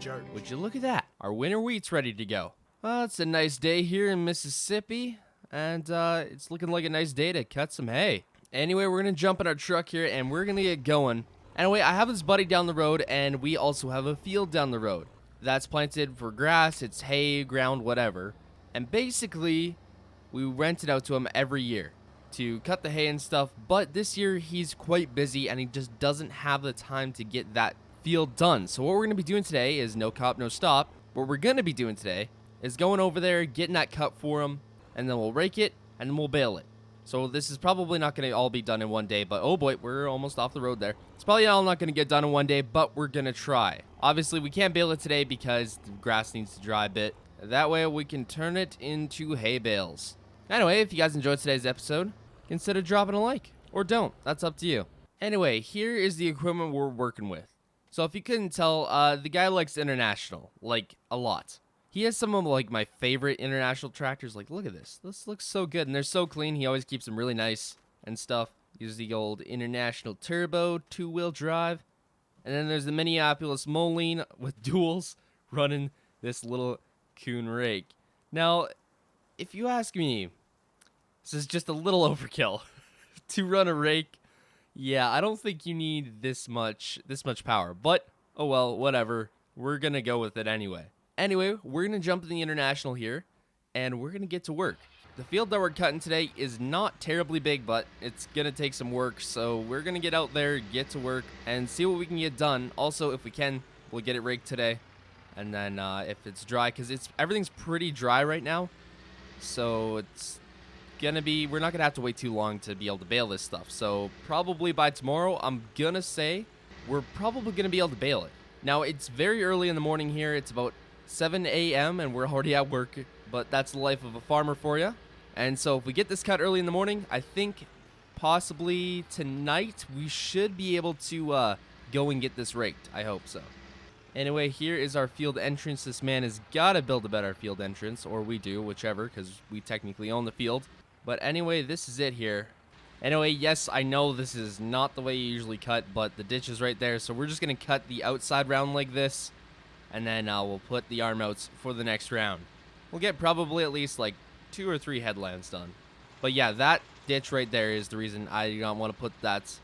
jerk. Would you look at that? Our winter wheat's ready to go. Well, it's a nice day here in Mississippi, and it's looking like a nice day to cut some hay. Anyway, we're gonna jump in our truck here, and we're gonna get going. Anyway, I have this buddy down the road, and we also have a field down the road that's planted for grass. It's hay, ground, whatever. And basically, we rent it out to him every year to cut the hay and stuff, but this year he's quite busy and he just doesn't have the time to get that field done. So what we're going to be doing today is no cop, no stop. What we're going to be doing today is going over there, getting that cut for him, and then we'll rake it, and then we'll bale it. So this is probably not going to all be done in one day, but oh boy, we're almost off the road there. It's probably all not going to get done in one day, but we're going to try. Obviously, we can't bale it today because the grass needs to dry a bit. That way we can turn it into hay bales. Anyway, if you guys enjoyed today's episode, consider dropping a like, or don't. That's up to you. Anyway, here is the equipment we're working with. So if you couldn't tell, the guy likes International, like, a lot. He has some of, like, my favorite International tractors. Like, look at this. This looks so good, and they're so clean. He always keeps them really nice and stuff. Uses the old International Turbo, 2-wheel drive. And then there's the Minneapolis Moline with duals running this little coon rake. Now, if you ask me, this is just a little overkill to run a rake. Yeah, I don't think you need this much power, but oh well, whatever. We're gonna go with it anyway. Anyway, we're gonna jump in the International here, and we're gonna get to work. The field that we're cutting today is not terribly big, but it's gonna take some work, so we're gonna get out there, get to work, and see what we can get done. Also, if we can, we'll get it raked today, and then if it's dry, because everything's pretty dry right now. So it's gonna be, we're not gonna have to wait too long to be able to bale this stuff. So probably by tomorrow, I'm gonna say we're probably gonna be able to bale it. Now it's very early in the morning here. It's about 7 a.m. and we're already at work, but that's the life of a farmer for you. And so if we get this cut early in the morning, I think possibly tonight we should be able to go and get this raked. I hope so. Anyway, here is our field entrance. This man has got to build a better field entrance, or we do, whichever, because we technically own the field. But anyway, this is it here. Anyway, yes, I know this is not the way you usually cut, but the ditch is right there. So we're just going to cut the outside round like this, and then we'll put the arm outs for the next round. We'll get probably at least like 2 or 3 headlands done. But yeah, that ditch right there is the reason I do not want to put that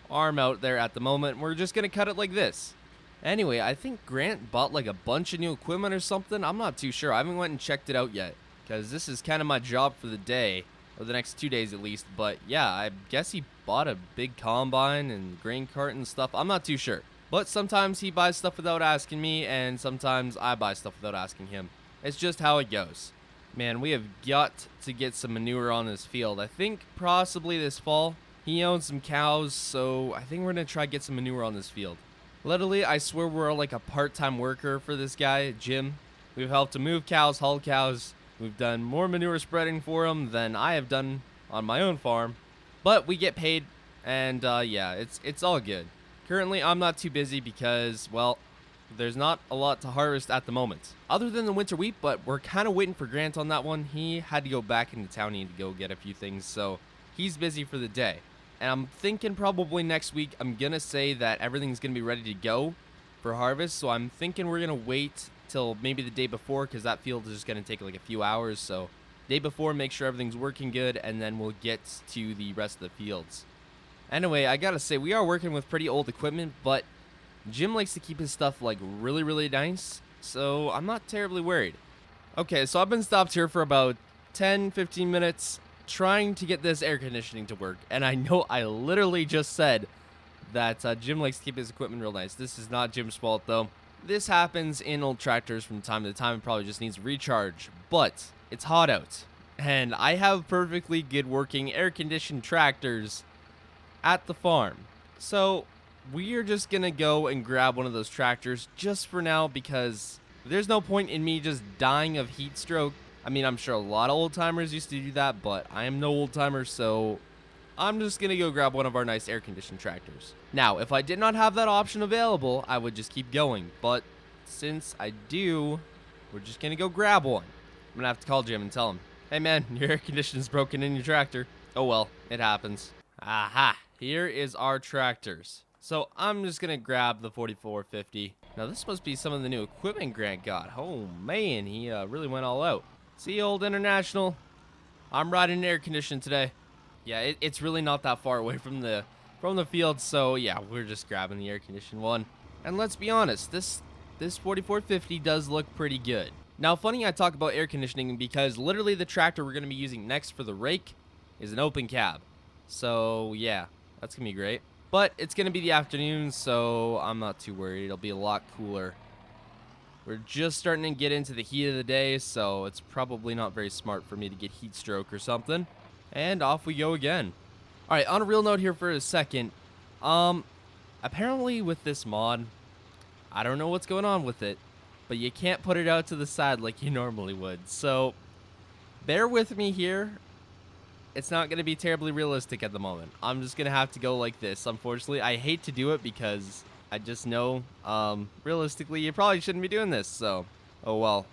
arm out there at the moment. We're just going to cut it like this. Anyway, I think Grant bought like a bunch of new equipment or something. I'm not too sure. I haven't went and checked it out yet, because this is kind of my job for the day, or the next 2 days at least. But yeah, I guess he bought a big combine and grain cart and stuff. I'm not too sure. But sometimes he buys stuff without asking me, and sometimes I buy stuff without asking him. It's just how it goes. Man, we have got to get some manure on this field. I think possibly this fall. He owns some cows, so I think we're going to try to get some manure on this field. Literally, I swear we're like a part-time worker for this guy, Jim. We've helped him move cows, haul cows. We've done more manure spreading for him than I have done on my own farm. But we get paid, and yeah, it's all good. Currently, I'm not too busy because, well, there's not a lot to harvest at the moment. Other than the winter wheat, but we're kind of waiting for Grant on that one. He had to go back into town to go get a few things, so he's busy for the day. And I'm thinking probably next week, I'm going to say that everything's going to be ready to go for harvest. So I'm thinking we're going to wait till maybe the day before, because that field is just going to take like a few hours. So day before, make sure everything's working good, and then we'll get to the rest of the fields. Anyway, I got to say, we are working with pretty old equipment, but Jim likes to keep his stuff like really, really nice. So I'm not terribly worried. Okay, so I've been stopped here for about 10-15 minutes. Trying to get this air conditioning to work, and I know I literally just said that Jim likes to keep his equipment real nice. This is not Jim's fault, though. This happens in old tractors from time to time. It probably just needs recharge, but it's hot out, and I have perfectly good working air-conditioned tractors at the farm. So we are just gonna go and grab one of those tractors just for now, because there's no point in me just dying of heat stroke. I mean, I'm sure a lot of old-timers used to do that, but I am no old-timer, so I'm just going to go grab one of our nice air-conditioned tractors. Now, if I did not have that option available, I would just keep going, but since I do, we're just going to go grab one. I'm going to have to call Jim and tell him, hey man, your air conditioning's broken in your tractor. Oh well, it happens. Aha, here is our tractors. So I'm just going to grab the 4450 Now this must be some of the new equipment Grant got. Oh man, he really went all out. See, old International, I'm riding air condition today. Yeah, it's really not that far away from the field, so yeah, we're just grabbing the air conditioned one. And let's be honest, this 4450 does look pretty good. Now, funny I talk about air conditioning because literally the tractor we're going to be using next for the rake is an open cab. So yeah, that's going to be great. But it's going to be the afternoon, so I'm not too worried. It'll be a lot cooler. We're just starting to get into the heat of the day, so it's probably not very smart for me to get heat stroke or something. And off we go again. All right, on a real note here for a second. Apparently with this mod, I don't know what's going on with it, but you can't put it out to the side like you normally would. So bear with me here. It's not going to be terribly realistic at the moment. I'm just going to have to go like this. Unfortunately, I hate to do it because I just know, realistically, you probably shouldn't be doing this. So, oh well.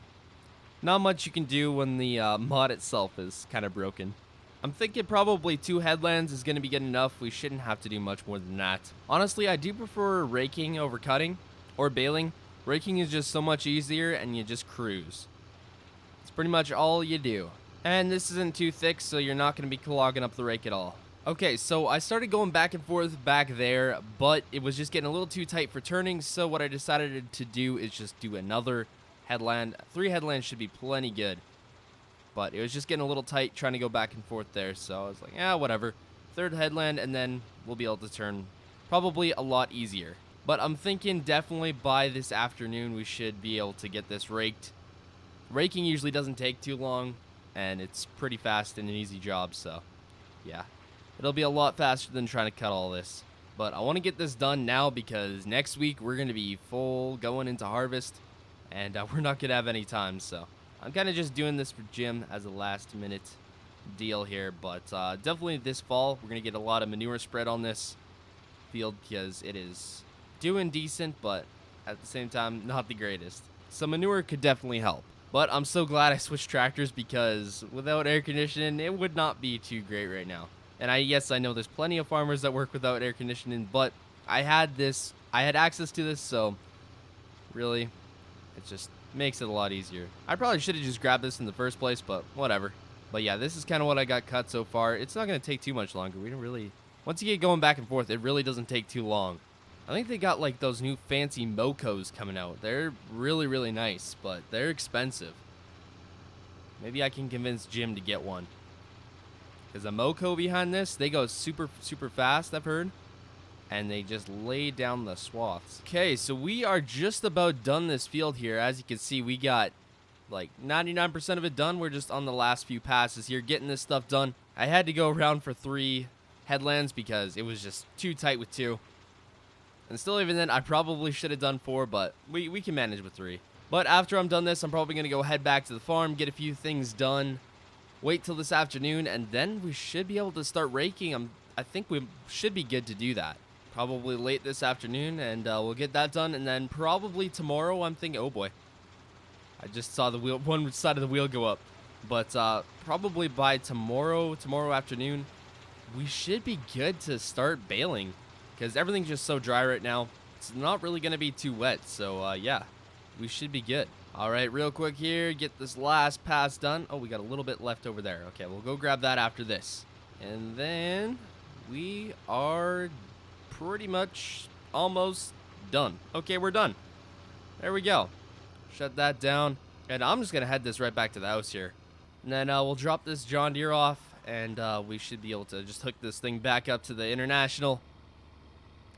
Not much you can do when the mod itself is kind of broken. I'm thinking probably 2 headlands is going to be good enough. We shouldn't have to do much more than that. Honestly, I do prefer raking over cutting or baling. Raking is just so much easier and you just cruise. It's pretty much all you do. And this isn't too thick, so you're not going to be clogging up the rake at all. Okay, so I started going back and forth back there, but it was just getting a little too tight for turning, so what I decided to do is just do another headland. 3 headlands should be plenty good. But it was just getting a little tight trying to go back and forth there, so I was like, yeah, whatever. 3rd headland, and then we'll be able to turn probably a lot easier. But I'm thinking definitely by this afternoon we should be able to get this raked. Raking usually doesn't take too long, and it's pretty fast and an easy job, so yeah. It'll be a lot faster than trying to cut all this. But I want to get this done now because next week we're going to be full going into harvest, and we're not going to have any time, so I'm kind of just doing this for Jim as a last minute deal here. But definitely this fall we're going to get a lot of manure spread on this field because it is doing decent, but at the same time not the greatest. So manure could definitely help. But I'm so glad I switched tractors because without air conditioning it would not be too great right now. And yes, I know there's plenty of farmers that work without air conditioning, but I had access to this, so really it just makes it a lot easier. I probably should have just grabbed this in the first place, but whatever. But yeah, this is kind of what I got cut so far. It's not going to take too much longer. We don't really, once you get going back and forth, it really doesn't take too long. I think they got like those new fancy Mocos coming out. They're really, really nice, but they're expensive. Maybe I can convince Jim to get one. Because a Moco behind this, they go super, super fast, I've heard. And they just lay down the swaths. Okay, so we are just about done this field here. As you can see, we got like 99% of it done. We're just on the last few passes here, getting this stuff done. I had to go around for 3 headlands because it was just too tight with 2. And still, even then, I probably should have done 4, but we can manage with 3. But after I'm done this, I'm probably going to go head back to the farm, get a few things done, wait till this afternoon, and then we should be able to start raking. I think we should be good to do that. Probably late this afternoon, and we'll get that done, and then probably tomorrow, I'm thinking, oh boy. I just saw the wheel, one side of the wheel go up. But probably by tomorrow afternoon, we should be good to start baling. Because everything's just so dry right now. It's not really going to be too wet. So, yeah, we should be good. All right, real quick here. Get this last pass done. Oh, we got a little bit left over there. Okay, we'll go grab that after this. And then we are pretty much almost done. Okay, we're done. There we go. Shut that down. And I'm just going to head this right back to the house here. And then we'll drop this John Deere off. And we should be able to just hook this thing back up to the International.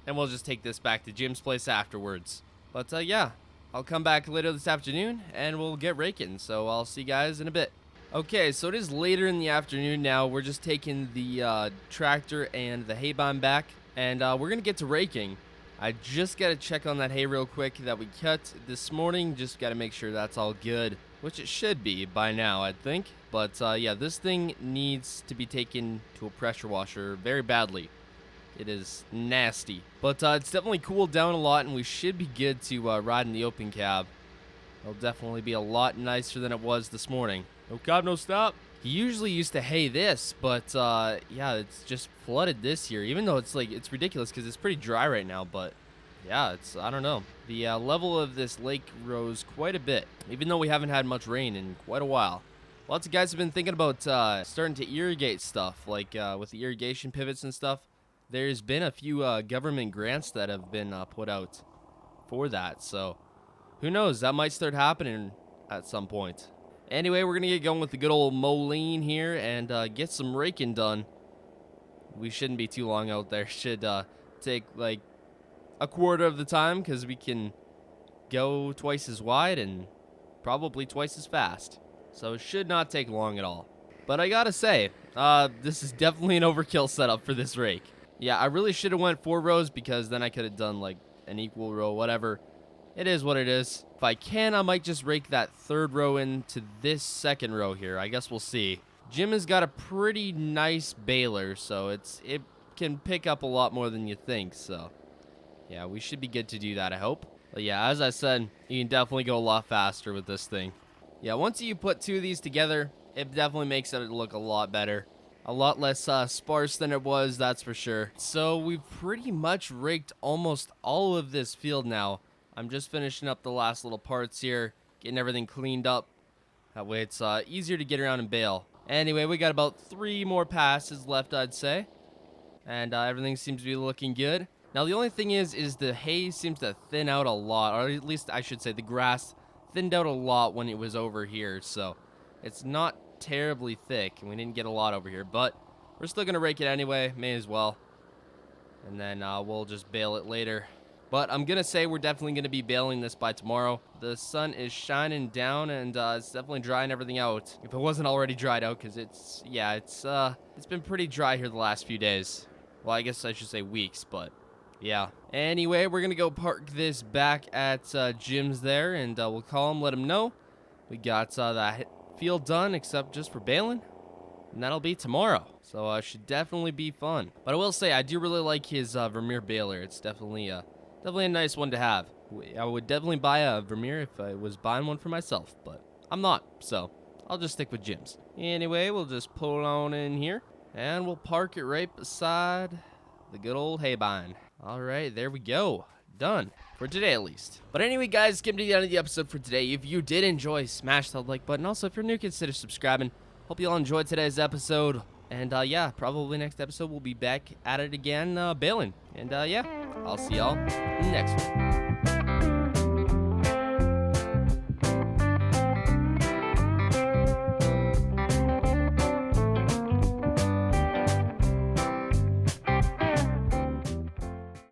And we'll just take this back to Jim's place afterwards. But yeah, I'll come back later this afternoon and we'll get raking. So I'll see you guys in a bit. Okay, so it is later in the afternoon now. We're just taking the tractor and the hay barn back. And we're going to get to raking. I just got to check on that hay real quick that we cut this morning. Just got to make sure that's all good. Which it should be by now, I think. But yeah, this thing needs to be taken to a pressure washer very badly. It is nasty. But it's definitely cooled down a lot, and we should be good to ride in the open cab. It'll definitely be a lot nicer than it was this morning. No cab, no stop. He usually used to hay this, but yeah, it's just flooded this year. Even though it's ridiculous because it's pretty dry right now, but yeah, I don't know. The level of this lake rose quite a bit, even though we haven't had much rain in quite a while. Lots of guys have been thinking about starting to irrigate stuff, like with the irrigation pivots and stuff. There's been a few government grants that have been put out for that, so who knows? That might start happening at some point. Anyway, we're going to get going with the good old Moline here and get some raking done. We shouldn't be too long out there. Should take like a quarter of the time because we can go twice as wide and probably twice as fast. So it should not take long at all. But I gotta say, this is definitely an overkill setup for this rake. Yeah, I really should have went 4 rows because then I could have done like an equal row, whatever. It is what it is. If I can, I might just rake that 3rd row into this 2nd row here. I guess we'll see. Jim has got a pretty nice baler, so it can pick up a lot more than you think, so yeah, we should be good to do that, I hope. But yeah, as I said, you can definitely go a lot faster with this thing. Yeah, once you put 2 of these together, it definitely makes it look a lot better. A lot less sparse than it was, that's for sure. So we've pretty much raked almost all of this field now. I'm just finishing up the last little parts here, getting everything cleaned up. That way it's easier to get around and bale. Anyway, we got about 3 more passes left, I'd say. And everything seems to be looking good. Now, the only thing is the hay seems to thin out a lot. Or at least I should say the grass thinned out a lot when it was over here. So it's not terribly thick. And we didn't get a lot over here. But we're still going to rake it anyway. May as well. And then we'll just bale it later. But I'm going to say we're definitely going to be baling this by tomorrow. The sun is shining down and it's definitely drying everything out. If it wasn't already dried out, because it's been pretty dry here the last few days. Well, I guess I should say weeks, but yeah. Anyway, we're going to go park this back at Jim's there and we'll call him, let him know. We got that field done except just for baling. And that'll be tomorrow. So it should definitely be fun. But I will say, I do really like his Vermeer baler. It's definitely a nice one to have. I would definitely buy a Vermeer if I was buying one for myself, but I'm not, so I'll just stick with Jim's. Anyway, we'll just pull on in here, and we'll park it right beside the good old hay bind. All right, there we go. Done. For today, at least. But anyway, guys, getting to the end of the episode for today. If you did enjoy, smash that like button. Also, if you're new, consider subscribing. Hope you all enjoyed today's episode. And yeah, probably next episode we'll be back at it again, baling. And yeah, I'll see y'all next one.